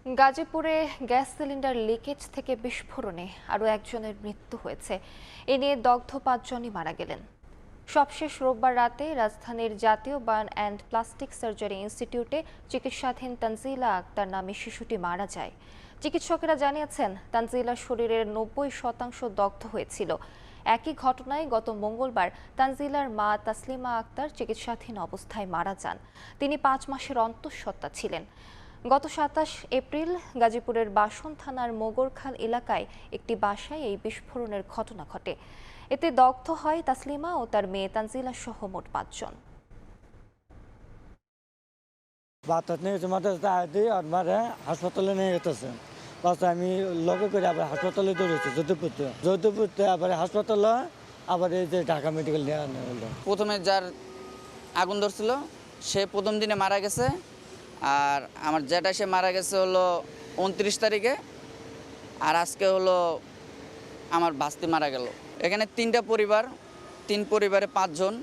গাজীপুরে gas cylinder leakage থেকে বিস্ফোরণে আরও একজনের মৃত্যু হয়েছে। এ নিয়ে দগ্ধ ৫ জনই মারা গেলেন। সবশেষ রোববার রাতে রাজধানীর জাতীয় বার্ন অ্যান্ড প্লাস্টিক সার্জারি ইনস্টিটিউটে চিকিৎসাধীন তানজিলা আক্তার নামে শিশুটি মারা যায়। চিকিৎসকেরা জানিয়েছেন, তানজিলার শরীরের ৯০% দগ্ধ হয়েছিল। একই ঘটনায় গত মঙ্গলবার তানজিলার মা তাসলিমা আক্তার চিকিৎসাধীন অবস্থায় মারা যান। তিনি ৫ মাসের অন্তঃসত্ত্বা ছিলেন। গত ২৭ এপ্রিল গাজীপুরের বাসন থানার মোগরখাল এলাকায় একটি বাসায় এই বিস্ফোরণের ঘটনা ঘটে। এতে দগ্ধ হয় তাসলিমা ও তার মেয়ে তানজিলা সহ মোট ৫ জন। বাতাস নিয়ে গেছে মাথায় আর মারে হাসপাতালে নিয়ে যেতেছে। বাচ্চা আমি লগে করে আবার হাসপাতালে দৌড়েছি যদুপুরতে আবার হাসপাতালে আবার এই যে ঢাকা মেডিকেল নিয়ে আনা হলো। প্রথমে যার আগুন ধরছিল সে প্রথম দিনে মারা গেছে, আর আমার যেটা সে মারা গেছে হলো ২৯ তারিখে, আর আজকে হলো আমার ভাস্তি মারা গেল। এখানে ৩টা পরিবার, ৩ পরিবারে ৫ জন।